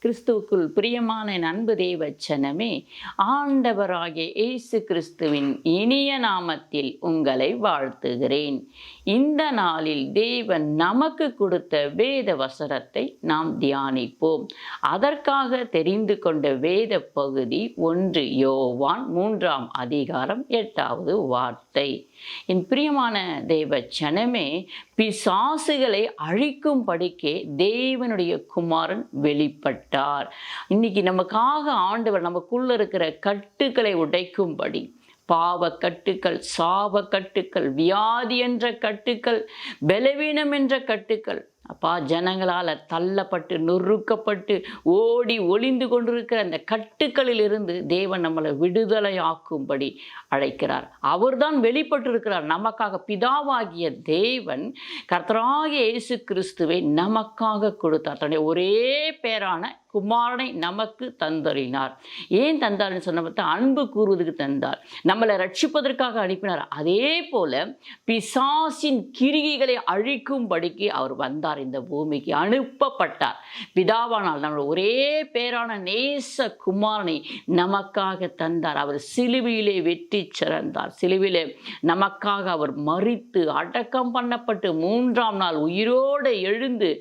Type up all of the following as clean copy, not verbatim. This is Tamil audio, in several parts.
கிறிஸ்துவுக்குள் பிரியமான என் அன்பு தேவச்சனமே, ஆண்டவராகிய இயேசு கிறிஸ்துவின் இனிய நாமத்தில் உங்களை வாழ்த்துகிறேன். இந்த நாளில் தேவன் நமக்கு கொடுத்த வேத வசனத்தை நாம் தியானிப்போம். அதற்காக தெரிந்து கொண்ட வேத பகுதி 1 யோவான் 3ஆம் அதிகாரம் 8வது வார்த்தை. என் பிரியமான தேவச்சனமே, பிசாசுகளை அழிக்கும்படிக்கே தேவனுடைய குமாரன் வெளிப்பட்டார். இன்னைக்கு நமக்காக ஆண்டவர் நமக்குள்ள இருக்கிற கட்டுக்களை உடைக்கும்படி, பாவ கட்டுக்கள், சாப கட்டுக்கள், வியாதி என்ற கட்டுக்கள், பலவீனம் என்ற கட்டுக்கள், அப்பா ஜனங்களால் தள்ளப்பட்டு நொறுக்கப்பட்டு ஓடி ஒளிந்து கொண்டிருக்கிற அந்த கட்டுக்களிலிருந்து தேவன் நம்மளை விடுதலையாக்கும்படி அழைக்கிறார். அவர்தான் வெளிப்பட்டிருக்கிறார் நமக்காக. பிதாவாகிய தேவன் கர்த்தராகிய இயேசு கிறிஸ்துவை நமக்காக கொடுத்தார். தன்னுடைய ஒரே பேரான குமாரனை நமக்கு தந்தறினார். ஏன் தந்தார்னு சொன்ன பார்த்தா, அன்பு கூறுவதற்கு தந்தார், நம்மளை ரட்சிப்பதற்காக அனுப்பினார். அதே போல பிசாசின் கிரிகைகளை அழிக்கும்படிக்கு அவர் வந்தார். இந்த பூமிக்கு அனுப்பப்பட்டார். பிதாவானால் நம்முடைய ஒரே பேரான நேச குமாரனை நமக்காக தந்தார். அவர் சிலுவையிலே வெற்றி சிறந்தார். சிலுவையிலே நமக்காக அவர் மரித்து அடக்கம் பண்ணப்பட்டு 3ஆம் நாள் உயிரோடு எழுந்து,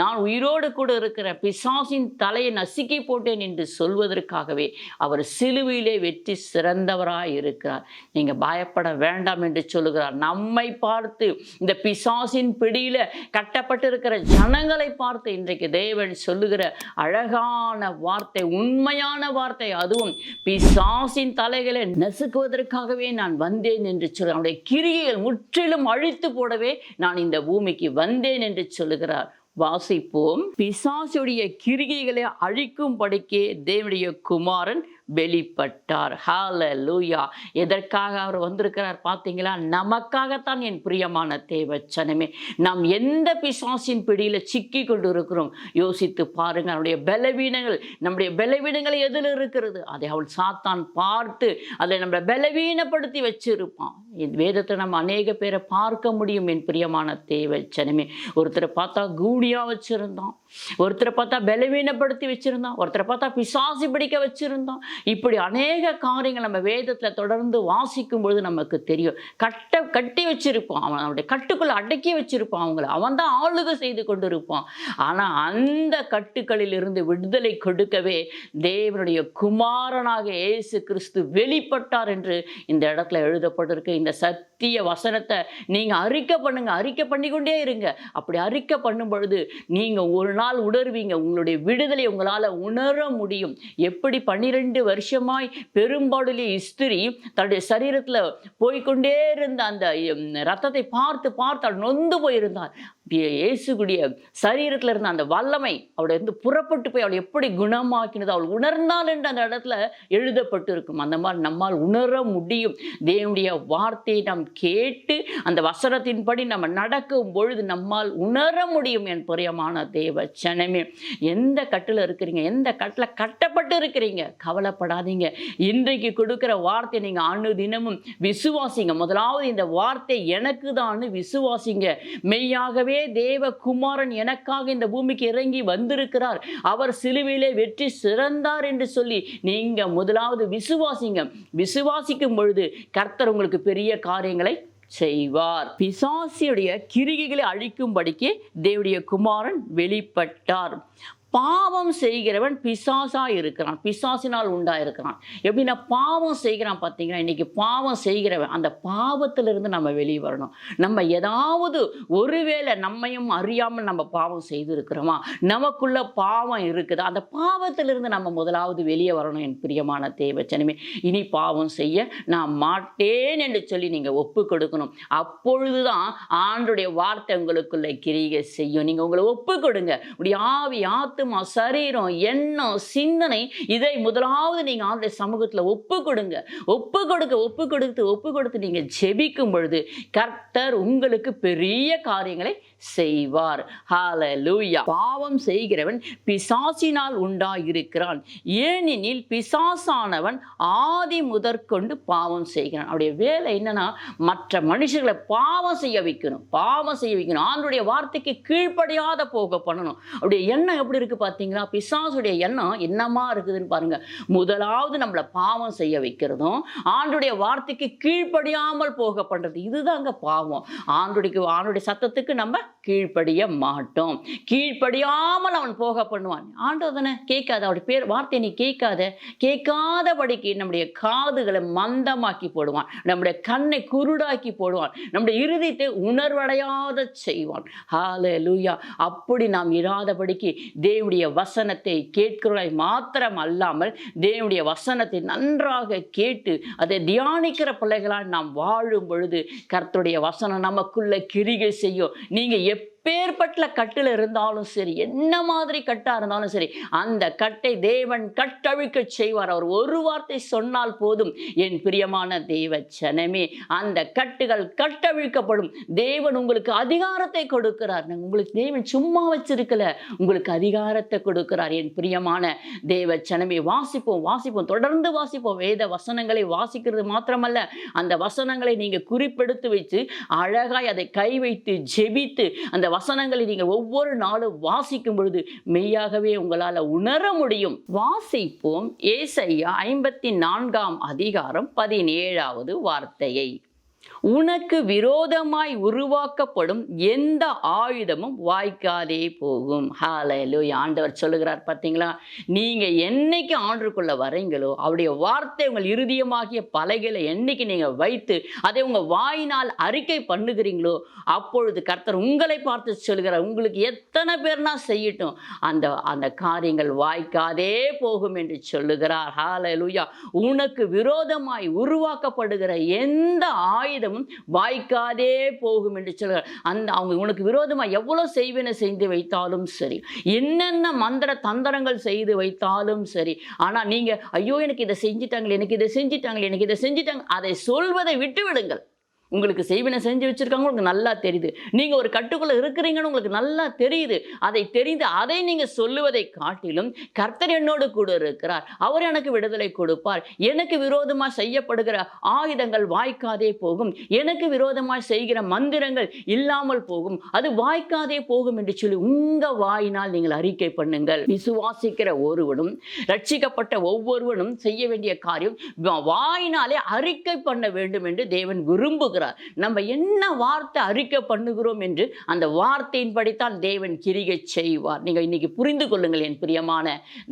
நான் உயிரோடு கூட இருக்கிற பிசாசின் தலையை நசுக்கி போட்டேன் என்று சொல்வதற்காகவே அவர் சிலுவையிலே வெற்றி சிறந்தவராய் இருக்கிறார். நீங்க பயப்பட வேண்டாம் என்று சொல்லுகிறார். நம்மை பார்த்து, இந்த பிசாசின் பிடியில கட்டப்பட்டிருக்கிற ஜனங்களை பார்த்து இன்றைக்கு தேவன் சொல்லுகிற அழகான வார்த்தை, உண்மையான வார்த்தை. அதுவும் பிசாசின் தலைகளை நசுக்குவதற்காகவே நான் வந்தேன் என்று சொல்ல, அவருடைய கிரியைகள் முற்றிலும் அழித்து போடவே நான் இந்த பூமிக்கு வந்தேன் என்று சொல்லுகிறார். வாசிப்போம். பிசாசுடைய கிரிகைகளை அழிக்கும்படிக்கே தேவனுடைய குமாரன் வெளிப்பட்டார். ஹல்லேலூயா. எதற்காக அவர் வந்திருக்கிறார் பார்த்தீங்களா? நமக்காகத்தான். என் பிரியமான தேவச்சனமே, நாம் எந்த பிசாசின் பிடியில் சிக்கி கொண்டு இருக்கிறோம் யோசித்து பாருங்க. நம்முடைய பலவீனங்கள் எதில் இருக்கிறது? அதை அவள் சாத்தான் பார்த்து அதை நம்மளை பலவீனப்படுத்தி வச்சிருப்பான். வேதத்தை நம்ம அநேக பேரை பார்க்க முடியும். என் பிரியமான தேவச்சனமே, ஒருத்தரை பார்த்தா கூடியா வச்சிருந்தான், ஒருத்தரை பார்த்தா பலவீனப்படுத்தி வச்சிருந்தான், ஒருத்தரை பார்த்தா பிசாசு பிடிக்க வச்சிருந்தான். இப்படி அநேக காரியங்கள் நம்ம வேதத்தில் தொடர்ந்து வாசிக்கும் பொழுது நமக்கு தெரியும். கட்டி வச்சிருப்பான், அவனுடைய கட்டுக்குள்ள அடக்கி வச்சிருப்பான், அவன் தான் ஆளுகை செய்து கொண்டிருப்பான். ஆனால் அந்த கட்டுக்களில் இருந்து விடுதலை கொடுக்கவே தேவனுடைய குமாரனாக இயேசு கிறிஸ்து வெளிப்பட்டார் என்று இந்த இடத்துல எழுதப்பட்டிருக்கு. இந்த சத்திய வசனத்தை நீங்க அறிக்கை பண்ணுங்க, அறிக்கை பண்ணிக்கொண்டே இருங்க. அப்படி அறிக்கை பண்ணும் பொழுது நீங்க ஒரு நாள் உணர்வீங்க, உங்களுடைய விடுதலை உங்களால் உணர முடியும். எப்படி 12 வருஷமாய் பெரும்பாடுடைய ஸ்திரீ தன்னுடைய சரீரத்தில் போய்கொண்டே இருந்த அந்த ரத்தத்தை பார்த்து பார்த்து அவள் நொந்து போயிருந்தார். இயேசுடைய சரீரத்தில் இருந்த அந்த வல்லமை அவளை இருந்து புறப்பட்டு போய் அவளை எப்படி குணமாக்கினது அவள் உணர்ந்தாள் என்று அந்த இடத்துல எழுதப்பட்டு இருக்கும். அந்த மாதிரி நம்மால் உணர முடியும். தேவனுடைய வார்த்தையை நாம் கேட்டு அந்த வசனத்தின்படி நம்ம நடக்கும் பொழுது நம்மால் உணர முடியும். என் பிரியமான தேவச்சனமே, எந்த கட்டில் இருக்கிறீங்க, எந்த கட்டில் கட்டப்பட்டு இருக்கிறீங்க, கவலைப்படாதீங்க. இன்றைக்கு கொடுக்கிற வார்த்தை நீங்க அனுதினமும் விசுவாசிங்க. முதலாவது இந்த வார்த்தை எனக்கு தான் விசுவாசிங்க. மெய்யாகவே தேவகுமாரன் எனக்காக இந்த பூமிக்கு இறங்கி வந்திருக்கிறார், அவர் சிலுவையிலே வெற்றி சிறந்தார் என்று சொல்லி நீங்க முதலாவது விசுவாசிங்க. விசுவாசிக்கும் பொழுது கர்த்தர் உங்களுக்கு பெரிய காரியங்களை செய்வார். பிசாசியுடைய கிரிகைகளை அழிக்கும்படிக்கு தேவனுடைய குமாரன் வெளிப்பட்டார். பாவம் செய்கிறவன் பிசாசா இருக்கிறான், பிசாசினால் உண்டாயிருக்கிறான். எப்படின்னா பாவம் செய்கிறான் பார்த்தீங்கன்னா, இன்னைக்கு பாவம் செய்கிறவன் அந்த பாவத்திலிருந்து நம்ம வெளியே வரணும். நம்ம ஏதாவது ஒருவேளை நம்மையும் அறியாமல் நம்ம பாவம் செய்திருக்கிறோமா, நமக்குள்ள பாவம் இருக்குது, அந்த பாவத்திலிருந்து நம்ம முதலாவது வெளியே வரணும். என் பிரியமான தேவச்சனமே, இனி பாவம் செய்ய நான் மாட்டேன் என்று சொல்லி நீங்க ஒப்பு கொடுக்கணும். அப்பொழுதுதான் ஆண்டுடைய வார்த்தை உங்களுக்குள்ள கிரியை செய்யும். நீங்க உங்களை ஒப்பு கொடுங்க. உடைய ஆவி, ஆத்மா, சரீரம், எண்ணம், சிந்தனை, இதை முதலாவது நீங்க ஆண்டவருடைய சமூகத்துல ஒப்பு கொடுத்து நீங்க ஜெபிக்கும் பொழுது கர்த்தர் உங்களுக்கு பெரிய காரியங்களை செய்வார். ஹalleluya. பாவம் செய்கிறவன் பிசாசினால் உண்டாயிருக்கிறான், ஏனெனில் பிசாசானவன் ஆதி முதற்கொண்டு பாவம் செய்கிறான். அவருடைய வேலை என்னன்னா, மற்ற மனுஷர்களை பாவம் செய்ய வைக்கணும், பாவம் செய்ய வைக்கணும், ஆண்டவருடைய வார்த்தைக்கு கீழ்ப்படியாத போக பண்ணணும். அவருடைய எண்ணம் எப்படி இருக்கு பார்த்தீங்களா? பிசாசுடைய எண்ணம் என்னமா இருக்குதுன்னு பாருங்க. முதலாவது நம்மளை பாவம் செய்ய வைக்கிறதும், ஆண்டவருடைய வார்த்தைக்கு கீழ்ப்படியாமல் போக பண்றது, இதுதாங்க பாவம். ஆண்டவருடைய சத்தத்துக்கு நம்ம கீழ்ப்படிய மாட்டோம், கீழ்ப்படியாமல் அவன் போக பண்ணுவான். ஆண்டவர் தானே கேட்காத, அவருடைய பேர் வார்த்தை நீ கேட்காதபடிக்கு நம்முடைய காதுகளை மந்தமாக்கி போடுவான், நம்முடைய கண்ணை குருடாக்கி போடுவான், நம்முடைய இருதயத்தை உணர்வடையாத செய்வான். ஹalleluya. அப்படி நாம் இராதபடிக்கு தேவனுடைய வசனத்தை கேட்கிறவர்களாய் மாத்திரம் அல்லாமல் தேவனுடைய வசனத்தை நன்றாக கேட்டு அதை தியானிக்கிற பிள்ளைகளால் நாம் வாழும் பொழுது கர்த்தருடைய வசனம் நமக்குள்ள கிரிகை செய்யும். நீங்க எப்பேற்பட்ட கட்டில் இருந்தாலும் சரி, என்ன மாதிரி கட்டா இருந்தாலும் சரி, அந்த கட்டை தேவன் கட்டவிழ்க்க செய்வார். அவர் ஒரு வார்த்தை சொன்னால் போதும். என் பிரியமான தேவ ஜனமே, அந்த கட்டுகள் கட்டவிழ்க்கப்படும். தேவன் உங்களுக்கு அதிகாரத்தை கொடுக்கிறார். உங்களுக்கு தேவன் சும்மா வச்சிருக்கல, உங்களுக்கு அதிகாரத்தை கொடுக்கிறார். என் பிரியமான தேவ ஜனமே, வாசிப்போம், தொடர்ந்து வாசிப்போம். வேத வசனங்களை வாசிக்கிறது மாத்திரமல்ல, அந்த வசனங்களை நீங்க குறிப்பெடுத்து வைத்து அழகாய் அதை கை வைத்து ஜெபித்து அந்த வசனங்களை நீங்கள் ஒவ்வொரு நாளும் வாசிக்கும் பொழுது மெய்யாகவே உங்களால் உணர முடியும். வாசிப்போம் ஏசாயா 54ஆம் அதிகாரம் 17வது வார்த்தையை. உனக்கு விரோதமாய் உருவாக்கப்படும் எந்த ஆயுதமும் வாய்க்காதே போகும். ஹalleluya. ஆண்டவர் சொல்லுகிறார் பார்த்தீங்களா, நீங்க என்னைக்கு ஆண்டவருக்குள்ள வரீங்களோ, அவருடைய வார்த்தை உங்கள் இருதயமாகிய பலகையில என்னைக்கு நீங்க வைத்து அதை உங்க வாயினால் அறிக்கை பண்ணுகிறீங்களோ, அப்பொழுது கர்த்தர் உங்களை பார்த்து சொல்லுகிறார், உங்களுக்கு எத்தனை பேர்னா செய்யட்டும், அந்த காரியங்கள் வாய்க்காதே போகும் என்று சொல்லுகிறார். ஹalleluya. உனக்கு விரோதமாய் உருவாக்கப்படுகிற எந்த ஆயுதமும் வாய்க்காதே போகும் என்று சொல்கிறார். அவங்க உனக்கு விரோதமாக எவ்வளவு செய்வினை செய்து வைத்தாலும் சரி, என்னென்ன மந்திர தந்திரங்கள் செய்து வைத்தாலும் சரி, ஆனா நீங்க ஐயோ எனக்கு இதை செஞ்சிட்டாங்க, அதை சொல்வதை விட்டு விடுங்கள். உங்களுக்கு செய்வினை செஞ்சு வச்சிருக்காங்க, உங்களுக்கு நல்லா தெரியுது. நீங்க ஒரு கட்டுக்குள்ள இருக்கிறீங்கன்னு உங்களுக்கு நல்லா தெரியுது. அதை நீங்க சொல்லுவதை காட்டிலும் கர்த்தர் என்னோடு கூட இருக்கிறார், அவர் எனக்கு விடுதலை கொடுப்பார், எனக்கு விரோதமாக செய்யப்படுகிற ஆயுதங்கள் வாய்க்காதே போகும், எனக்கு விரோதமாக செய்கிற மந்திரங்கள் இல்லாமல் போகும், அது வாய்க்காதே போகும் என்று சொல்லி உங்க வாயினால் நீங்கள் அறிக்கை பண்ணுங்கள். விசுவாசிக்கிற ஒருவனும் ரட்சிக்கப்பட்ட ஒவ்வொருவனும் செய்ய வேண்டிய காரியம் வாயினாலே அறிக்கை பண்ண வேண்டும் என்று தேவன் விரும்புகிறார். நம்ம என்ன வார்த்தை அறிக்கை பண்ணுகிறோம் என்று அந்த வார்த்தையின் படித்தான் தேவன் கிரியை செய்வார். நீங்க இன்னைக்கு புரிந்து கொள்ளுங்கள் என் பிரியமான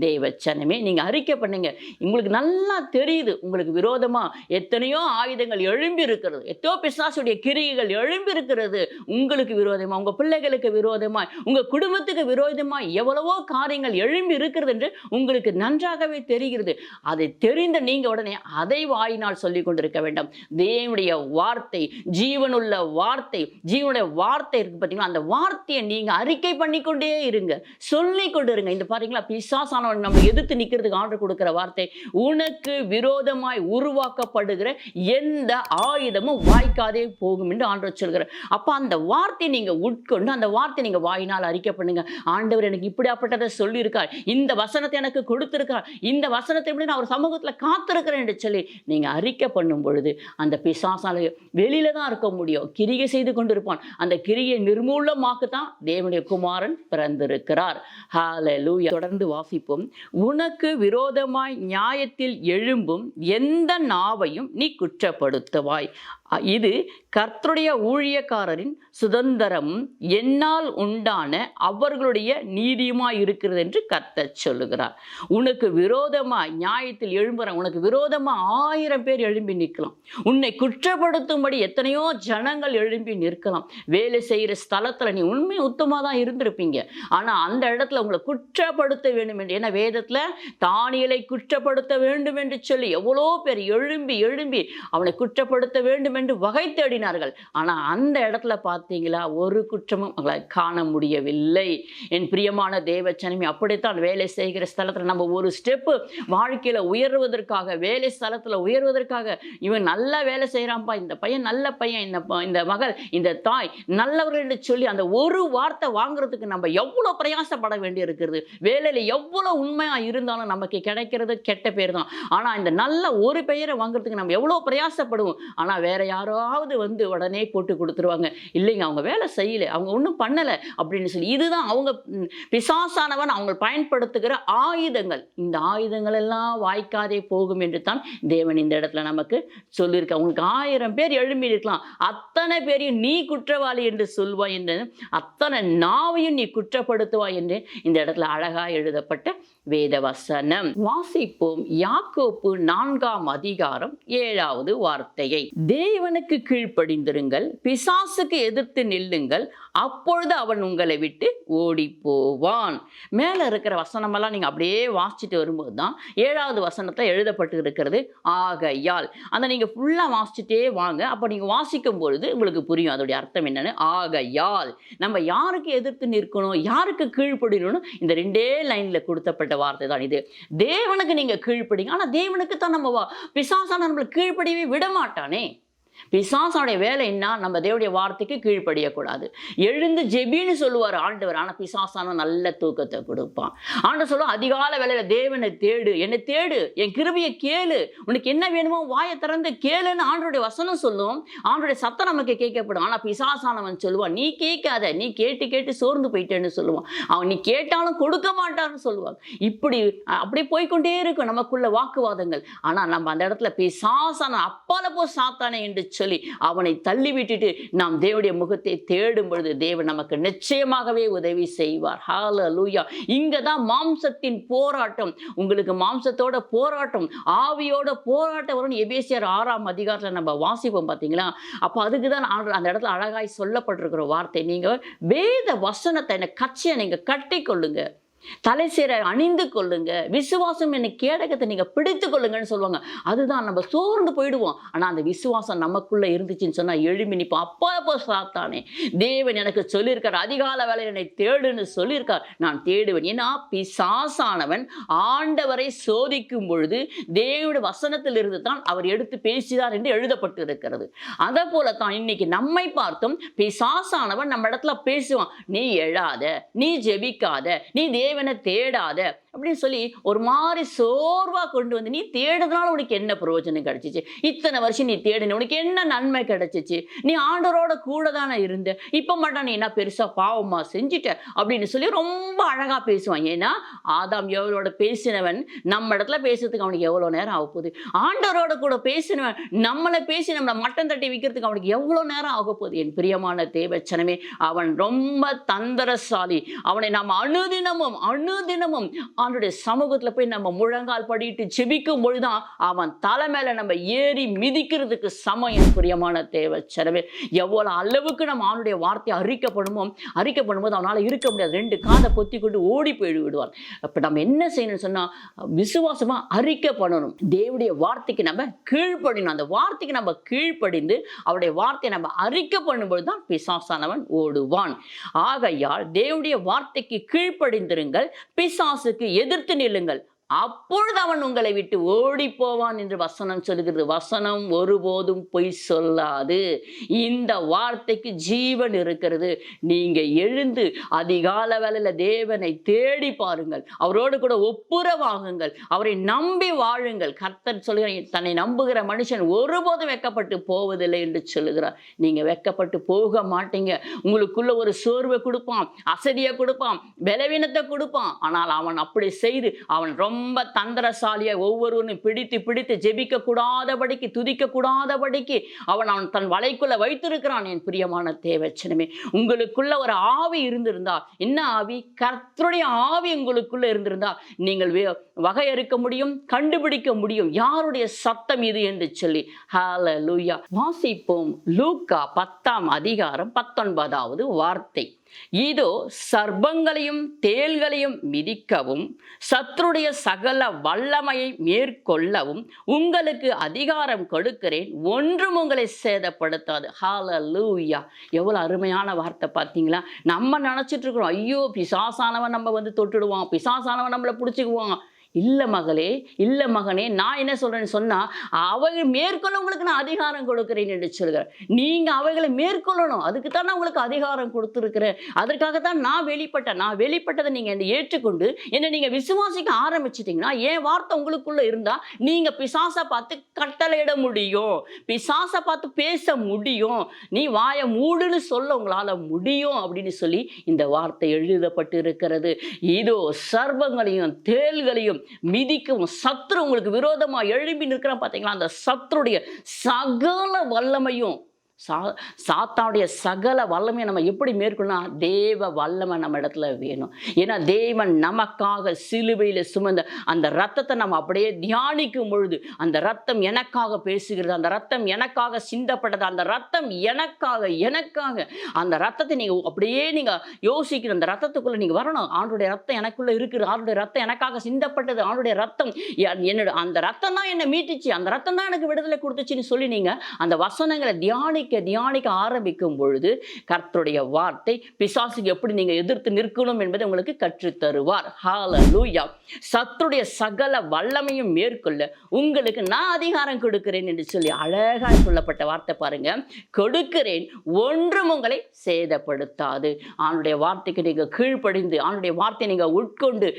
தேவ ஜனமே. நீங்க அறிக்கை பண்ணுங்க. உங்களுக்கு நல்லா தெரியுது, உங்களுக்கு விரோதமா எத்தனையோ ஆயுதங்கள் எழும்பி இருக்கிறது, எத்தனையோ பிசாசுடைய கிரியைகள் எழும்பி இருக்கிறது. உங்களுக்கு விரோதமா, உங்க பிள்ளைகளுக்கு விரோதமா, உங்க குடும்பத்துக்கு விரோதமா எவ்வளவோ காரியங்கள் எழும்பி இருக்கிறது என்று உங்களுக்கு நன்றாகவே தெரிகிறது. அதை தெரிந்த நீங்க உடனே அதை வாயினால் சொல்லிக் கொண்டிருக்க வேண்டாம். தேவனுடைய வார்த்தை, ஜீவனுள்ள வார்த்தை, ஜீவனுடைய வார்த்தை இருக்கு பார்த்தீங்களா, அந்த வார்த்தையை நீங்க அறிக்கை பண்ணிக்கொண்டே இருங்க, சொல்லிக் கொண்டு இருங்க. இந்த பாத்தீங்களா, பிசாசானவன் நம்ம எதிர்த்து நிற்கிறதுக்கு ஆர்டர் கொடுக்கிற வார்த்தை, உனக்கு விரோதமாய் உருவாக்கப்படுகிற எந்த ஆயுதமும் வாய்க்காதே போகும் என்று ஆண்டவர் சொல்கிறார். அப்ப அந்த வார்த்தை நீங்க உட்கொண்டு அந்த வார்த்தை நீங்க வாயினால் அறிக்கை பண்ணுங்க. ஆண்டவர் எனக்கு இப்படியாப்பட்டதை சொல்லியிருக்கார், இந்த வசனத்தை எனக்கு கொடுத்திருக்கார், இந்த வசனத்தை எப்படி நான் ஒரு சமூகத்துல காத்திருக்கிறேன் என்று சொல்லி நீங்க அறிக்கை பண்ணும் பொழுது அந்த பிசாசால வெளியில தான் இருக்க முடியும், கிரியை செய்து கொண்டிருப்பான். அந்த கிரியை நிர்மூலமாக்கத்தான் தேவனுடைய குமாரன் பிறந்திருக்கிறார். ஹalleluya. தொடர்ந்து வாசிப்போம். உனக்கு விரோதமாய் நியாயத்தில் எழும்பும் எந்த நாவையும் நீ குற்றப்படுத்துவாய், இது கர்த்தருடைய ஊழியக்காரரின் சுதந்திரம், என்னால் உண்டான அவர்களுடைய நீதியுமாய் இருக்கிறது என்று கர்த்தர் சொல்லுகிறார். உனக்கு விரோதமாய் நியாயத்தில் எழும்புற, உனக்கு விரோதமாக 1000 பேர் எழும்பி நிற்கலாம், உன்னை குற்றப்படுத்தும்படி எத்தனையோ ஜனங்கள் எழும்பி நிற்கலாம். வேலை செய்கிற ஸ்தலத்தில் நீ உண்மை உத்தமாக தான் இருந்திருப்பீங்க, ஆனால் அந்த இடத்துல உங்களை குற்றப்படுத்த வேண்டும் என்று, ஏன்னா வேதத்தில் தானியேலை குற்றப்படுத்த வேண்டும் என்று சொல்லி எவ்வளோ பேர் எழும்பி அவனை குற்றப்படுத்த வேண்டும் வேண்டும் என்று வகை தேடினார்கள். ஆனால் அந்த இடத்துல பார்த்தீங்களா, ஒரு குற்றமும் அவங்களை காண முடியவில்லை. என் பிரியமான தேவச்சனமே, அப்படித்தான் வேலை செய்கிற ஸ்தலத்தில் நம்ம ஒரு ஸ்டெப்பு வாழ்க்கையில் உயர்வதற்காக, வேலை ஸ்தலத்தில் உயர்வதற்காக, இவன் நல்லா வேலை செய்கிறான்ப்பா, இந்த பையன் நல்ல பையன், இந்த மகள், இந்த தாய் நல்லவர்கள் என்று சொல்லி அந்த ஒரு வார்த்தை வாங்குறதுக்கு நம்ம எவ்வளோ பிரயாசப்பட வேண்டி இருக்கிறது. வேலையில் எவ்வளோ உண்மையாக இருந்தாலும் நமக்கு கிடைக்கிறது கெட்ட பேர் தான். ஆனால் இந்த நல்ல ஒரு பெயரை வாங்குறதுக்கு நம்ம எவ்வளோ பிரயாசப்படுவோம். ஆனால் வேற யாராவது வந்து உடனே போட்டு கொடுத்துருவாங்க, இல்லைங்க அவங்க வேலை செய்யலை, அவங்க ஒன்றும் பண்ணலை அப்படின்னு சொல்லி. இதுதான் அவங்க பிசாசானவன் அவங்க பயன்படுத்துகிற ஆயுதங்கள். இந்த ஆயுதங்கள் எல்லாம் வாய்க்காதே போகும் என்று தான் தேவன் இந்த இடத்துல நமக்கு சொல்லியிருக்க. உங்களுக்கு 1000 பேர் எழும்பி இருக்கலாம், அத்தனை பேரையும் நீ குற்றவாளி என்று சொல்வாய் என்று, அத்தனை நாவையும் நீ குற்றப்படுத்துவாய் என்று இந்த இடத்துல அழகாக எழுதப்பட்ட வேத வசனம். வாசிப்போம் யாக்கோப்பு 4ஆம் அதிகாரம் 7வது வார்த்தையை. தேவனுக்கு கீழ்ப்படிந்திருங்கள், பிசாசுக்கு எதிர்த்து நில்லுங்கள், அப்பொழுது அவன் உங்களை விட்டு ஓடி போவான். மேலே இருக்கிற வசனமெல்லாம் நீங்கள் அப்படியே வாசிச்சுட்டு வரும்போது தான் 7வது வசனத்தில் எழுதப்பட்டு இருக்கிறது ஆகையால். அந்த நீங்கள் ஃபுல்லாக வாசிச்சுட்டே வாங்க, அப்போ நீங்கள் வாசிக்கும் பொழுது உங்களுக்கு புரியும் அதோடைய அர்த்தம் என்னன்னு. ஆகையால் நம்ம யாருக்கு எதிர்த்து நிற்கணும், யாருக்கு கீழ்ப்படினணும், இந்த 2 லைனில் கொடுத்தப்பட்ட வார்த்தை தான் இது. தேவனுக்கு நீங்க கீழ்ப்படிங்க. ஆனா தேவனுக்கு தான் நம்ம பிசாசான நம்மளை கீழ்ப்படியவே விட மாட்டானே. பிசாசானுடைய வேலை என்ன? நம்ம தேவனுடைய வார்த்தைக்கு கீழ்ப்படியக்கூடாது. எழுந்து ஜெபின்னு சொல்லுவார் ஆண்டவர். ஆனால் பிசாசான நல்ல தூக்கத்தை கொடுப்பான். ஆண்டவர் சொல்லுவோம், அதிகால வேலையில தேவனை தேடு, என்னை தேடு, என் கிருபையை கேளு, உனக்கு என்ன வேணுமோ வாயை திறந்து கேளுன்னு ஆண்டருடைய வசனம் சொல்லும். ஆண்டருடைய சத்தம் நமக்கு கேட்கப்படும். ஆனால் பிசாசானவன் சொல்லுவான், நீ கேட்காத, நீ கேட்டு கேட்டு சோர்ந்து போயிட்டேன்னு சொல்லுவான். அவன் நீ கேட்டாலும் கொடுக்க மாட்டான்னு சொல்லுவான். இப்படி அப்படியே போய்கொண்டே இருக்கும் நமக்குள்ள வாக்குவாதங்கள். ஆனால் நம்ம அந்த இடத்துல பிசாசான அப்பால போ சாத்தானே என்று சொல்லி அவனை தள்ளி விட்டுட்டு நாம் தேவனுடைய முகத்தை தேடும் பொழுது தேவன் நமக்கு நிச்சயமாகவே உதவி செய்வார். ஹல்லேலூயா. இங்க தான் மாம்சத்தின் போராட்டம். உங்களுக்கு மாம்சத்தோட போராட்டம், ஆவியோட போராட்டம் வரும். எபேசியர் 6ஆம் அதிகாரத்தில் நம்ம வாசிப்போம் பார்த்தீங்களா. அப்போ அதுக்கு தான் அந்த இடத்துல அழகாய் சொல்லப்பட்டிருக்கிற வார்த்தை, நீங்க வேத வசனத்தை என்ன கட்சியை நீங்க கட்டி கொள்ளுங்க, தலைசீரை அணிந்து கொள்ளுங்க, விசுவாசம் என்ன கேடகத்தை நீங்க பிடித்து கொள்ளுங்கன்னு சொல்லுவாங்க. அதுதான் நம்ம சோர்ந்து போயிடுவோம். ஆனா அந்த விசுவாசம் நமக்குள்ள இருந்துச்சுன்னு சொன்னா எழும்பி நிற்போம். அப்போ சாத்தானே, தேவன் எனக்கு சொல்லியிருக்கார், அதிகால வேலை என்னை தேடுன்னு சொல்லியிருக்கார், நான் தேடுவேன். ஏன்னா பிசாசானவன் ஆண்டவரை சோதிக்கும் பொழுது தேவனுடைய வசனத்தில் இருந்து தான் அவர் எடுத்து பேசினார் என்று எழுதப்பட்டு இருக்கிறது. அதை போல தான் இன்னைக்கு நம்மை பார்த்தும் பிசாசானவன் நம்ம இடத்துல பேசுவான், நீ எழாத, நீ ஜெபிக்காத, நீ தேவனை தேடாத அப்படின்னு சொல்லி ஒரு மாதிரி சோர்வா கொண்டு வந்து, நீ தேடுறதுனால உனக்கு என்ன பிரயோஜனம் கிடைச்சிச்சு, இத்தனை வருஷம் நீ தேடின உனக்கு என்ன நன்மை கிடைச்சிச்சு, நீ ஆண்டவரோட கூட தானே இருந்த, இப்ப மட்டும் நீ என்ன பெருசா பாவமா செஞ்சுட்ட அப்படின்னு சொல்லி ரொம்ப அழகா பேசுவான். ஏன்னா ஆதாம் ஏவாளோட பேசினவன் நம்ம இடத்துல பேசுறதுக்கு அவனுக்கு எவ்வளவு நேரம் ஆக போகுது, ஆண்டவரோட கூட பேசினவன் நம்மளை பேசி நம்மளை மட்டம் தட்டி வைக்கிறதுக்கு அவனுக்கு எவ்வளவு நேரம் ஆக போகுது. என் பிரியமான தேவச்சனமே, அவன் ரொம்ப தந்திரசாலி. அவனை நாம் அனுதினமும் அவனுடைய சமூகத்துல போய் நம்ம முழங்கால் படிட்டு ஜெபிக்கும் பொழுதுதான் அவன் தலை மேல நம்ம ஏறி மிதிக்கிறதுக்கு சமயம். பிரியமான தேவச்சனமே, எவ்வளவு அளவுக்கு நம்ம அவனுடைய வார்த்தையை அறிக்கைப்படும்போது அவனால இருக்க முடியாது. 2 காதை பொத்தி கொண்டு ஓடி போய் விடுவான். அப்ப நம்ம என்ன செய்யணும்னு சொன்னா, விசுவாசமா அறிக்கை பண்ணணும். தேவனுடைய வார்த்தைக்கு நம்ம கீழ்ப்படினோம். அந்த வார்த்தைக்கு நம்ம கீழ்ப்படிந்து அவருடைய வார்த்தையை நம்ம அறிக்கை பண்ணும்பொழுது தான் பிசாசானவன் ஓடுவான். ஆகையால் தேவனுடைய வார்த்தைக்கு கீழ்ப்படிந்திருங்கள், பிசாசுக்கு எதிர்த்து நில்லுங்கள், அப்பொழுது அவன் உங்களை விட்டு ஓடி போவான் என்று வசனம் சொல்கிறது. வசனம் ஒருபோதும் பொய் சொல்லாது. இந்த வார்த்தைக்கு ஜீவன் இருக்கிறது. நீங்க எழுந்து அதிகால வேளையில தேவனை தேடி பாருங்கள், அவரோடு கூட ஒப்புரவாகுங்கள், அவரை நம்பி வாழுங்கள். கர்த்தர் சொல்கிறார், தன்னை நம்புகிற மனுஷன் ஒருபோதும் வெட்கப்பட்டு போவதில்லை என்று சொல்லுகிறார். நீங்க வெட்கப்பட்டு போக மாட்டீங்க. உங்களுக்குள்ள ஒரு சோர்வை கொடுப்பான், அசதியை கொடுப்பான், பலவீனத்தை கொடுப்பான். ஆனால் அவன் அப்படி செய்து அவன் ரொம்ப தந்திரசாலியா ஒவ்வொருவரும் பிடித்து ஜெபிக்க கூடாதபடிக்கு, துதிக்க கூடாதபடிக்கு அவன் தன் வலைக்குள்ள வைத்திருக்கிறான். என் பிரியமான தேவச்சனமே, உங்களுக்குள்ள ஒரு ஆவி இருந்திருந்தால், என்ன ஆவி? கர்த்தருடைய ஆவி உங்களுக்குள்ள இருந்திருந்தால் நீங்கள் வகையறுக்க முடியும், கண்டுபிடிக்க முடியும் யாருடைய சத்தம் இது என்று சொல்லி. ஹல்லேலூயா. வாசிப்போம் லூக்கா 10ஆம் அதிகாரம் 19வது வார்த்தை. இதோ சர்ப்பங்களையும் தேள்களையும் மிதிக்கவும் சத்துருடைய சகல வல்லமையை மேற்கொள்ளவும் உங்களுக்கு அதிகாரம் கொடுக்கிறேன், ஒன்றும் உங்களை சேதப்படுத்தாது. ஹல்லேலூயா! எவ்வளவு அருமையான வார்த்தை பார்த்தீங்களா? நம்ம நினைச்சிட்டு இருக்கிறோம், ஐயோ பிசாசானவன் நம்ம தொட்டுடுவான், பிசாசானவன் நம்மளை பிடிச்சிக்குவான். இல்லை மகளே, இல்லை மகனே, நான் என்ன சொல்றேன்னு சொன்னா, அவைகள் மேற்கொள்ள உங்களுக்கு நான் அதிகாரம் கொடுக்கிறேன் என்று சொல்கிறேன். நீங்க அவைகளை மேற்கொள்ளணும். அதுக்கு தான் நான் உங்களுக்கு அதிகாரம் கொடுத்துருக்கிறேன். அதற்காகத்தான் நான் வெளிப்பட்டதை நீங்க என்னை ஏற்றுக்கொண்டு என்னை நீங்க விசுவாசிக்க ஆரம்பிச்சிட்டீங்கன்னா, என் வார்த்தை உங்களுக்குள்ள இருந்தா நீங்க பிசாசை பார்த்து கட்டளையிட முடியும், பிசாசை பார்த்து பேச முடியும், நீ வாயை மூடுன்னு சொல்ல உங்களால முடியும் அப்படின்னு சொல்லி இந்த வார்த்தை எழுதப்பட்டு இருக்கிறது. இதோ சர்ப்பங்களையும் தேள்களையும் மிதிக்கவும் சத்ரு உங்களுக்கு விரோதமா எழும்பி நிற்கிறான் பார்த்தீங்களா, அந்த சத்ருடைய சகல வல்லமையும் சாத்தானுடைய சகல வல்லமையை நம்ம எப்படி மேற்கொள்ளலாம்? தேவ வல்லமை நம்ம இடத்துல வேணும். ஏன்னா தேவன் நமக்காக சிலுவையில் சுமந்த அந்த ரத்தத்தை நம்ம அப்படியே தியானிக்கும் பொழுது, அந்த ரத்தம் எனக்காக பேசுகிறது, அந்த ரத்தம் எனக்காக சிந்தப்பட்டது, அந்த ரத்தம் எனக்காக அந்த ரத்தத்தை நீங்க அப்படியே நீங்க யோசிக்கணும். அந்த ரத்தத்துக்குள்ள நீங்க வரணும். ஆண்டுடைய ரத்தம் எனக்குள்ள இருக்குது, ஆண்டுடைய ரத்தம் எனக்காக சிந்தப்பட்டது, ஆண்டுடைய ரத்தம் என்னோட, அந்த ரத்தம் தான் என்னை மீட்டுச்சு, அந்த ரத்தம் தான் எனக்கு விடுதலை கொடுத்துச்சுன்னு சொல்லி நீங்க அந்த வசனங்களை தியானிக்க ஆரம்பிக்கும் பொழுது கர்த்தருடைய வார்த்தை பிசாசுக்கு எப்படி நீங்க எதிர்த்து நிற்கணும் என்பதை உங்களுக்கு கற்றுத் தருவார். ஹல்லேலூயா! சத்துருடைய சகல வல்லமையும் மேற்கொள்ள உங்களுக்கு நான் அதிகாரம் கொடுக்கிறேன் என்று சொல்லி அழகா சொல்லப்பட்ட வார்த்தை பாருங்க. கொடுக்கிறேன், ஒன்றும் உங்களை சேதப்படுத்தாது. ஆண்டுடைய வார்த்தைக்கு நீங்க கீழ்ப்படிந்து, ஆண்டுடைய வார்த்தையை நீங்க உட்கொண்டு,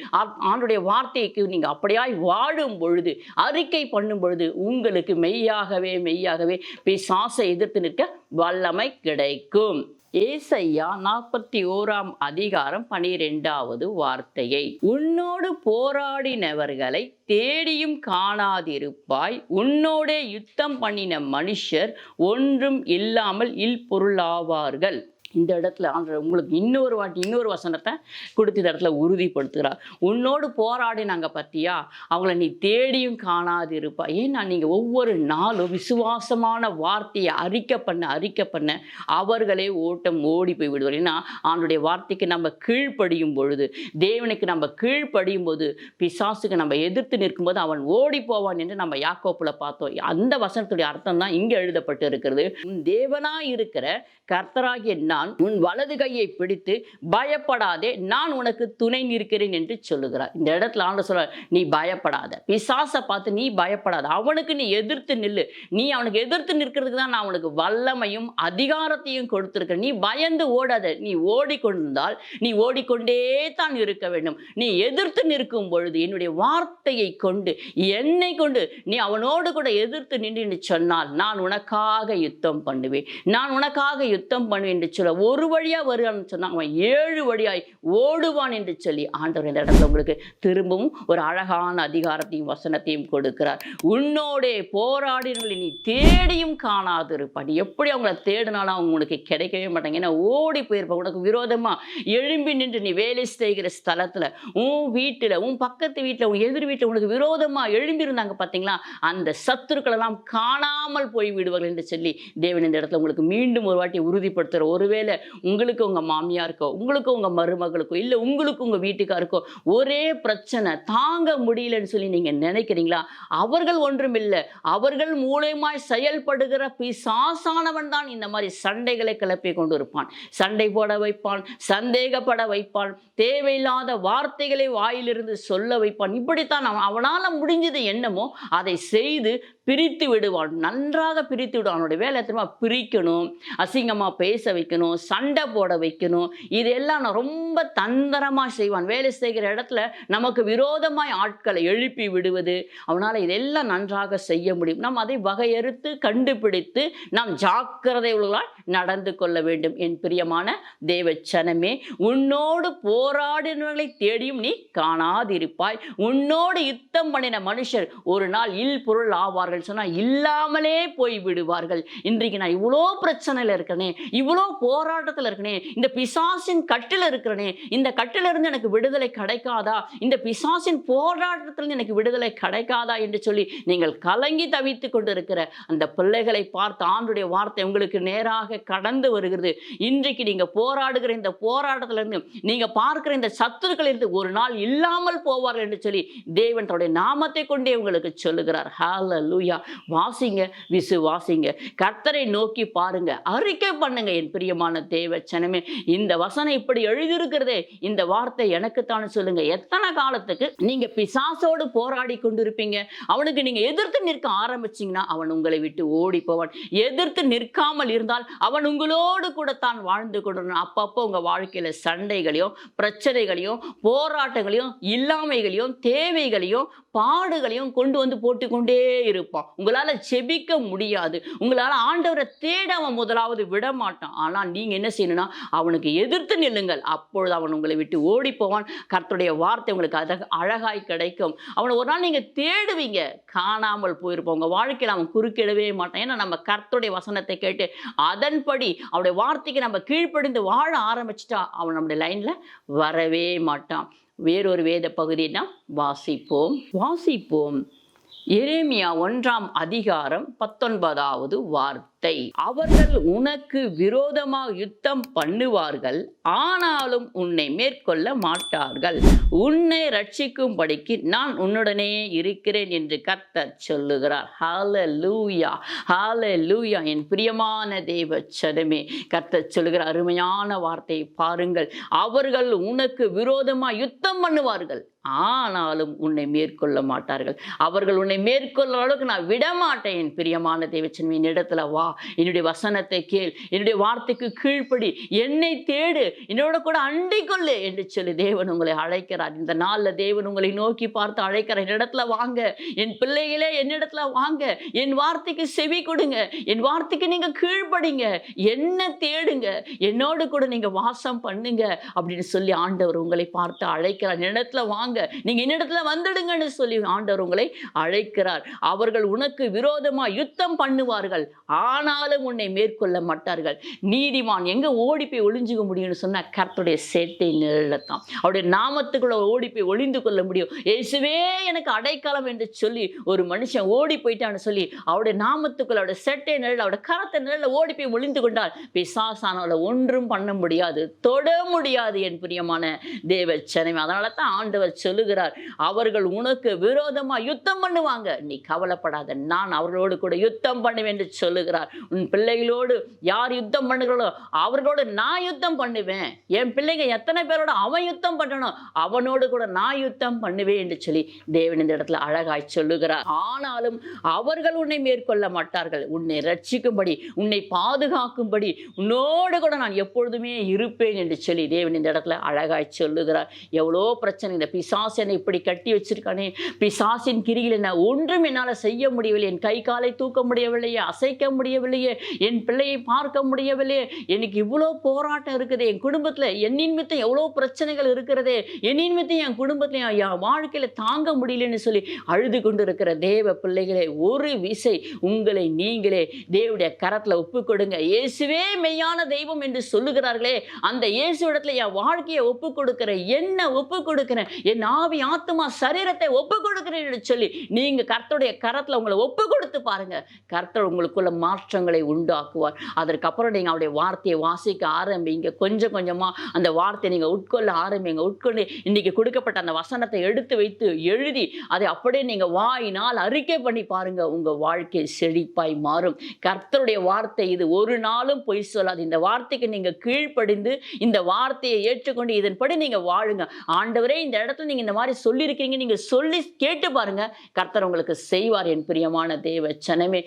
ஆண்டுடைய வார்த்தைக்கு நீங்க அப்படியாய் வாழும் பொழுது, அறிக்கை பண்ணும் பொழுது உங்களுக்கு மெய்யாகவே பிசாசை எதிர்த்து நிற்க வல்லமை கிடைக்கும். ஏசாயா 41 அதிகாரம் 12வது வார்த்தையை, உன்னோடு போராடினவர்களை தேடியும் காணாதிருப்பாய், உன்னோடே யுத்தம் பண்ணின மனுஷர் ஒன்றும் இல்லாமல் இல்பொருளாவார்கள். இந்த இடத்துல ஆண்டவர் உங்களுக்கு இன்னொரு வசனத்தை கொடுத்து இந்த இடத்துல உறுதிப்படுத்துகிறார். உன்னோடு போராடினாங்க பத்தியா, அவங்கள நீ தேடியும் காணாதிருப்பா. ஏன்னா நீங்க ஒவ்வொரு நாளும் விசுவாசமான வார்த்தையை அறிக்கை பண்ண அவர்களே ஓட்டம் ஓடி போய் விடுவார். ஏன்னா ஆண்டுடைய வார்த்தைக்கு நம்ம கீழ்ப்படியும் பொழுது, தேவனுக்கு நம்ம கீழ்ப்படியும் போது, பிசாசுக்கு நம்ம எதிர்த்து நிற்கும்போது அவன் ஓடி போவான் என்று நம்ம யாக்கோப்புல பார்த்தோம். அந்த வசனத்துடைய அர்த்தம் தான் இங்க எழுதப்பட்டு இருக்கிறது. தேவனாய் இருக்கிற கர்த்தராகிய நான் உன் வலது கையை பிடித்து பயப்படாதே, நான் உனக்கு துணை நிற்கிறேன் என்று சொல்லுகிறார். இந்த இடத்துல ஆண்டவர் சொல்றார், நீ பயப்படாத, பிசாசை பார்த்து நீ பயப்படாத, அவனுக்கு நீ எதிர்த்து நில்லு. நீ அவனுக்கு எதிர்த்து நிற்கிறதுக்கு தான் நான் உனக்கு வல்லமையும் அதிகாரத்தையும் கொடுத்திருக்கிறேன். நீ பயந்து ஓடாத. நீ ஓடிக்கொண்டிருந்தால் நீ ஓடிக்கொண்டே தான் இருக்க வேண்டும். நீ எதிர்த்து நிற்கும் பொழுது என்னுடைய வார்த்தையை கொண்டு, என்னை கொண்டு நீ அவனோடு கூட எதிர்த்து நின்று சொன்னால் நான் உனக்காக யுத்தம் பண்ணுவேன், நான் உனக்காக யுத்தம் பண்ணுவேன் என்று சொல்ல, ஒரு வழியா வருவான்னு சொன்னா அவன் 7 வழியாய் ஓடுவான் என்று சொல்லி ஆண்டவர் இந்த இடத்துல உங்களுக்கு திரும்பவும் ஒரு அழகான அதிகாரத்தையும் வசனத்தையும் கொடுக்கிறார். உன்னோடே போராடினவர்களை நீ தேடியும் காணாதிருப்பான். எப்படி அவங்கள தேடினாலும் அவங்க உனக்கு கிடைக்கவே மாட்டாங்க. ஏன்னா ஓடி போயிருப்பாங்க. உனக்கு விரோதமா எழும்பி நின்று நீ வேலை செய்கிற ஸ்தலத்துல, உன் வீட்டுல, உன் பக்கத்து வீட்டுல, உன் எதிர் வீட்டுல உனக்கு விரோதமா எழும்பி இருந்தாங்க பார்த்தீங்களா, அந்த சத்துருக்கள் எல்லாம் காணாமல் போய் விடுவார்கள் என்று சொல்லி தேவன் இந்த இடத்துல உங்களுக்கு மீண்டும் ஒரு வாட்டி உறுதிப்படுத்துற. ஒருவேளை உங்களுக்கு உங்க மாமியாருக்கோ, உங்களுக்கு உங்க மருமகளுக்கோ, இல்ல உங்களுக்கு உங்க வீட்டுக்காருக்கோ ஒரே பிரச்சனை, தாங்க முடியலன்னு சொல்லி நீங்க நினைக்கிறீங்களா, அவர்கள் ஒன்றும் இல்லை, அவர்கள் மூலமாய் செயல்படுகிற பிசாசானவன் தான் இந்த மாதிரி சண்டைகளை கிளப்பி கொண்டு இருப்பான். சண்டை போட வைப்பான், சந்தேகப்பட வைப்பான், தேவையில்லாத வார்த்தைகளை வாயிலிருந்து சொல்ல வைப்பான். இப்படித்தான் அவனால முடிஞ்சது என்னமோ அதை செய்து பிரித்து விடுவான். நன்றாக பிரித்து விடுவான். அவனுடைய வேலை திரும்ப பிரிக்கணும், அசிங்கமாக பேச வைக்கணும், சண்டை போட வைக்கணும். இதெல்லாம் நான் ரொம்ப தந்திரமாக செய்வான். வேலை செய்கிற இடத்துல நமக்கு விரோதமாய் ஆட்களை எழுப்பி விடுவது, அவனால் இதெல்லாம் நன்றாக செய்ய முடியும். நாம் அதை வகையறுத்து கண்டுபிடித்து நாம் ஜாக்கிரதை உள்ளவர்களாய் நடந்து கொள்ள வேண்டும். என் பிரியமான தேவச்சனமே, உன்னோடு போராடினவர்களை தேடியும் நீ காணாதிருப்பாய், உன்னோடு யுத்தம் பண்ணின மனுஷர் ஒரு நாள் பொருள் ஆவார்கள் சொன்னா இல்லாமலே போய் விடுவார்கள். இன்றைக்கு நான் இவ்வளோ பிரச்சனையில் இருக்கிறனே, இவ்வளோ போராட்டத்தில் இருக்கிறனே, இந்த பிசாசின் கட்டில் இருக்கிறனே, இந்த கட்டில இருந்து எனக்கு விடுதலை கிடைக்காதா, இந்த பிசாசின் போராட்டத்திலிருந்து எனக்கு விடுதலை கிடைக்காதா என்று சொல்லி நீங்கள் கலங்கி தவித்துக் கொண்டு இருக்கிற அந்த பிள்ளைகளை பார்த்து ஆண்டுடைய வார்த்தை உங்களுக்கு நேராக நேராக கடந்து வருகிறது. இன்றைக்கு நீங்க போராடுகிற இந்த போராட்டத்திலிருந்து, நீங்க பார்க்கிற இந்த சத்துருக்களிலிருந்து ஒரு நாள் இல்லாமல் போவார்கள் என்று சொல்லி தேவன் தன்னுடைய நாமத்தை கொண்டே உங்களுக்கு சொல்லுகிறார். ஹல்லேலூயா. வாசிங்க, விசுவாசிங்க, கர்த்தரை நோக்கி பாருங்க, அறிக்கை பண்ணுங்க. என் பிரியமான தேவ ஜனமே, இந்த வசனம் இப்படி எழுதியிருக்கிறதே, இந்த வார்த்தை எனக்குத்தானே சொல்லுங்க. எத்தனை காலத்துக்கு நீங்க பிசாசோடு போராடி கொண்டிருப்பீங்க? அவனுக்கு நீங்க எதிர்த்து நிற்க ஆரம்பிச்சீங்கன்னா அவன் உங்களை விட்டு ஓடி போவான். எதிர்த்து நிற்காமல் இருந்தால் அவன் உங்களோடு கூட தான் வாழ்ந்து கொண்டிருந்தான். அப்பப்போ உங்க வாழ்க்கையில சண்டைகளையும் பிரச்சனைகளையும் போராட்டங்களையும் இல்லாமைகளையும் தேவைகளையும் பாடுகளையும் கொண்டு வந்து போட்டுக்கொண்டே இருப்பான். உங்களால ஜெபிக்க முடியாது. உங்களால ஆண்டவரை தேட அவன் முதலாவது விட மாட்டான். ஆனா நீங்க என்ன செய்யணும்னா அவனுக்கு எதிர்த்து நில்லுங்கள். அப்பொழுது அவன் உங்களை விட்டு ஓடி போவான். கர்த்தருடைய வார்த்தை உங்களுக்கு அழகாய் கிடைக்கும். அவனை ஒரு நாள் நீங்க தேடுவீங்க, காணாமல் போயிருப்போம். உங்க வாழ்க்கையில் அவன் குறுக்கிடவே மாட்டான். ஏன்னா நம்ம கர்த்தருடைய வசனத்தை கேட்டு அதன்படி அவருடைய வார்த்தைக்கு நம்ம கீழ்ப்படிந்து வாழ ஆரம்பிச்சிட்டா அவன் நம்முடைய லைன்ல வரவே மாட்டான். வேறொரு வேத பகுதியை நாம் வாசிப்போம். எரேமியா 1 வார்த்தை. அவர்கள் உனக்கு விரோதமாக யுத்தம் பண்ணுவார்கள், ஆனாலும் உன்னை மேற்கொள்ள மாட்டார்கள். உன்னை ரட்சிக்கும்படிக்கு நான் உன்னுடனே இருக்கிறேன் என்று கர்த்தர் சொல்லுகிறார். ஹல்லேலூயா, ஹல்லேலூயா. என் பிரியமான தேவ ஜனமே, கர்த்தர் சொல்லுகிற அருமையான வார்த்தையை பாருங்கள். அவர்கள் உனக்கு விரோதமாக யுத்தம் பண்ணுவார்கள், ஆனாலும் உன்னை மேற்கொள்ள மாட்டார்கள். அவர்கள் உன்னை மேற்கொள்ள அளவுக்கு நான் விடமாட்டேன். என் பிரியமான தேவச்சன், என்னிடத்துல வா, என்னுடைய வசனத்தை கேள், என்னுடைய வார்த்தைக்கு கீழ்ப்படி, என்னை தேடு, என்னோட கூட அண்டிக் கொள்ளு என்று சொல்லி தேவன் உங்களை அழைக்கிறார். இந்த நாள்ல தேவன் உங்களை நோக்கி பார்த்து அழைக்கிறார். என்னிடத்துல வாங்க, என் பிள்ளைகளே, என்னிடத்துல வாங்க, என் வார்த்தைக்கு செவி கொடுங்க, என் வார்த்தைக்கு நீங்க கீழ்ப்படிங்க, என்ன தேடுங்க, என்னோடு கூட நீங்க வாசம் பண்ணுங்க அப்படின்னு சொல்லி ஆண்டவர் உங்களை பார்த்து அழைக்கிறார். என்னிடத்துல வாங்க, நீங்க என்னிடத்துல வந்துடுங்கன்னு சொல்லி ஆண்டவர் உங்களை அழைக்கிறார். அவர்கள் உனக்கு விரோதமா யுத்தம் பண்ணுவார்கள், ஆனாலும் உன்னை மேற்கொள்ள மாட்டார்கள். நீதிமான் எங்க ஓடி போய் ஒளிஞ்சுக்க முடியும்னு சொன்னா கர்த்தருடைய சேட்டை நிழலத்தான். அவருடைய நாமத்துக்குள்ள ஓடி போய் ஒளிந்து கொள்ள முடியும். இயேசுவே எனக்கு அடைக்கலம் என்று சொல்லி ஒரு மனுஷன் ஓடி போயிட்டான்னு சொல்லி அவருடைய நாமத்துக்குள்ள அவருடைய சேட்டை நிழல், அவருடைய கரத்தை நிழல ஓடி போய் ஒளிந்து கொண்டால் பிசாசானவளை ஒன்றும் பண்ண முடியாது, தொட முடியாது. என் பிரியமான தேவ ஜனமே, அதனால தான் ஆண்டவர் சொல்லுகிறார், அவர்கள் உனக்கு விரோதமா யுத்தம் பண்ணுவாங்க, நீ கவலைப்படாத, நான் அவர்களோடு கூட யுத்தம் பண்ணுவேன் என்று சொல்லுகிறார். உன் பிள்ளைகளோடு யார் யுத்தம் பண்ணுகிறாளோ அவர்களோடு நான் யுத்தம் பண்ணுவேன். என் பிள்ளைங்க எத்தனை பேரோட அவன் யுத்தம் பண்ணணும், அவனோடு கூட நான் யுத்தம் பண்ணுவேன் என்று சொல்லி தேவன் இந்த இடத்துல அழகாய் சொல்லுகிறார். ஆனாலும் அவர்கள் உன்னை மேற்கொள்ள மாட்டார்கள். உன்னை ரட்சிக்கும்படி, உன்னை பாதுகாக்கும்படி, உன்னோடு கூட நான் எப்பொழுதுமே இருப்பேன் என்று சொல்லி தேவன் இந்த இடத்துல அழகாய் சொல்லுகிறார். எவ்வளோ பிரச்சனை, இந்த பிசாசு என்னை இப்படி கட்டி வச்சிருக்கானே, பிசாசின் கிரியில் என்ன ஒன்றும் என்னால் செய்ய முடியவில்லை, என் கை காலை தூக்க முடியவில்லையே, அசைக்க முடியவில்லையே, என் பிள்ளையை பார்க்க முடியவில்லையே, எனக்கு இவ்வளோ போராட்டம் இருக்குது, என் குடும்பத்தில் என் நிமித்தம் எவ்வளோ பிரச்சனைகள் இருக்கிறதே, என் நிமித்தம் என் குடும்பத்தில் என் வாழ்க்கையில் தாங்க முடியலன்னு சொல்லி அழுது கொண்டு இருக்கிற தேவ பிள்ளைகளே, ஒரு விசை உங்களை நீங்களே தேவனுடைய கரத்தில் ஒப்பு கொடுங்க. இயேசுவே மெய்யான தெய்வம் என்று சொல்லுகிறார்களே, அந்த இயேசு இடத்துல என் வாழ்க்கையை ஒப்பு கொடுக்கிறேன், என்ன ஒப்பு கொடுக்கிறேன், என் ஆவி ஆத்துமா சரீரத்தை ஒப்பு கொடுக்கிறேன் என்று சொல்லி நீங்க கர்த்தருடைய கரத்துல உங்களை ஒப்பு கொடுத்து பாருங்க. கர்த்தர் உங்களுக்குள்ள மாற்றங்களை உண்டாக்குவார். அதற்கப்புறம் நீங்க அவருடைய வார்த்தையை வாசிக்க ஆரம்பிங்க. கொஞ்சம் கொஞ்சமா அந்த வார்த்தையை நீங்க உட்கொள்ள ஆரம்பிங்க. உட்கொண்டு இன்னைக்கு கொடுக்கப்பட்ட அந்த வசனத்தை எடுத்து வைத்து எழுதி அதை அப்படியே நீங்க வாயினால் அறிக்கை பண்ணி பாருங்க. உங்க வாழ்க்கை செழிப்பாய் மாறும். கர்த்தருடைய வார்த்தை இது ஒரு நாளும் பொய் சொல்லாது. இந்த வார்த்தைக்கு நீங்க கீழ்ப்படிந்து இந்த வார்த்தையை ஏற்றுக்கொண்டு இதன்படி நீங்க வாழுங்க. ஆண்டவரே, இந்த இடத்துல நீங்க இந்த மாதிரி சொல்லியிருக்கீங்க, நீங்க சொல்லி கேட்டு பாருங்க, கர்த்தர் உங்களுக்கு செய்வார். என் பிரியமான தேவ ஜனமே,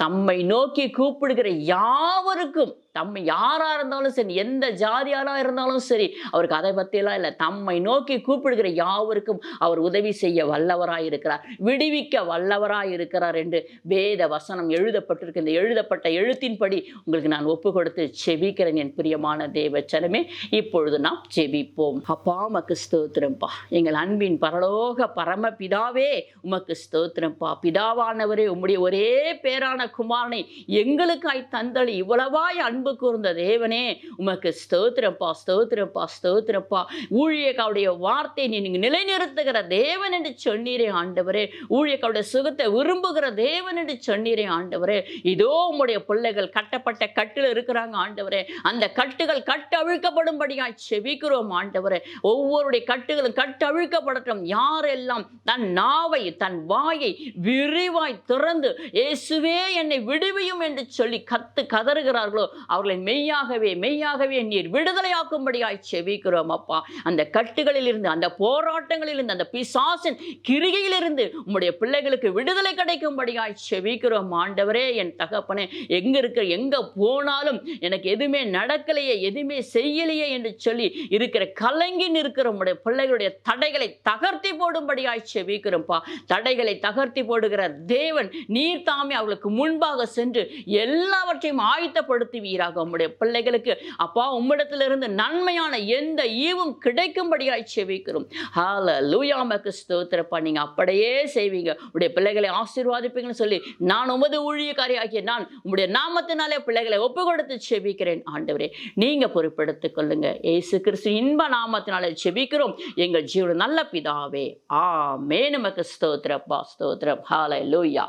தம்மை நோக்கி கூப்பிடுகிற யாவருக்கும், தம்மை யாரா இருந்தாலும் சரி, எந்த ஜாதியாரா இருந்தாலும் சரி, அவருக்கு அதை பற்றியெல்லாம் இல்லை. தம்மை நோக்கி கூப்பிடுகிற யாவருக்கும் அவர் உதவி செய்ய வல்லவராய் இருக்கிறார், விடுவிக்க வல்லவராய் இருக்கிறார் என்று வேத வசனம் எழுதப்பட்டிருக்கு. இந்த எழுதப்பட்ட எழுத்தின்படி உங்களுக்கு நான் ஒப்பு கொடுத்து ஜெபிக்கிறேன். என் பிரியமான தேவ ஜனமே, இப்பொழுது நாம் ஜெபிப்போம். அப்பா, உமக்கு ஸ்தோத்திரம்பா. எங்கள் அன்பின் பரலோக பரம பிதாவே, உமக்கு ஸ்தோத்திரம்பா. பிதாவானவரே, உம்முடைய ஒரே பேரான குமாரனை எங்களுக்காய் தந்தளி இவ்வளவாய் அன்பு அன்பு கூர்ந்த தேவனே, உமக்கு ஸ்தோத்திரப்பா, ஸ்தோத்திரப்பா, ஸ்தோத்திரப்பா. ஊழியக்காருடைய வார்த்தை நீங்க நிலைநிறுத்துகிற தேவன் என்று சொன்னீரே ஆண்டவரே. ஊழியக்காருடைய சுகத்தை விரும்புகிற தேவன் என்று சொன்னீரே ஆண்டவரே. இதோ உம்முடைய பிள்ளைகள் கட்டப்பட்ட கட்டில் இருக்கிறாங்க ஆண்டவரே. அந்த கட்டுகள் கட்டவிழ்க்கப்படும்படியாய் செபிக்கிறோம் ஆண்டவரே. ஒவ்வொருடைய கட்டுகளும் கட்டவிழ்க்கப்படட்டும். யாரெல்லாம் தன் நாவை தன் வாயை விரிவாய் திறந்து இயேசுவே என்னை விடுவியும் என்று சொல்லி கதறுகிறார்களோ அவர்களை மெய்யாகவே நீர் விடுதலையாக்கும்படியாய் செபிக்கிறோம் அப்பா. அந்த கட்டுகளில் இருந்து, அந்த போராட்டங்களில் இருந்து, அந்த பிசாசின் கிரிகையிலிருந்து உம்முடைய பிள்ளைகளுக்கு விடுதலை கிடைக்கும்படியாய் செபிக்கிறோம் ஆண்டவரே. என் தகப்பனே, எங்க போனாலும் எனக்கு எதுவுமே நடக்கலையே, எதுவுமே செய்யலையே என்று சொல்லி இருக்கிற கலங்கி நிற்கிற உம்முடைய பிள்ளைகளுடைய தடைகளை தகர்த்தி போடும்படியாய் செபிக்கிறோம்ப்பா. தடைகளை தகர்த்தி போடுகிற தேவன் நீர் தாமே அவளுக்கு முன்பாக சென்று எல்லாவற்றையும் ஆயத்தப்படுத்துவீராக. உம்முடைய பிள்ளைகளுக்கு அப்பா உம்மிடத்திலிருந்து நன்மையான எந்த ஈவும் கிடைக்கும்படியாய் செபிக்கிறோம். ஹல்லேலூயா, உமக்கு ஸ்தோத்திரப்பா. நீங்க அப்படியே செய்வீங்க. உடைய பிள்ளைகளை ஆசீர்வாதிப்பீங்கன்னு சொல்லி நான் உமது ஊழியக்காரியாகிய நான் உம்முடைய நாமத்தினாலே பிள்ளைகளை ஒப்பு கொடுத்து செபிக்கிறேன் ஆண்டவரே. நீங்க பொறுப்பெடுத்துக் கொள்ளுங்க. இயேசு கிறிஸ்து இன்ப நாமத்தினாலே செபிக்கிறோம் எங்கள் ஜீவன நல்ல பிதாவே. ஆமென். உமக்கு ஸ்தோத்திரப்பா, ஸ்தோத்திரம். ஹல்லேலூயா.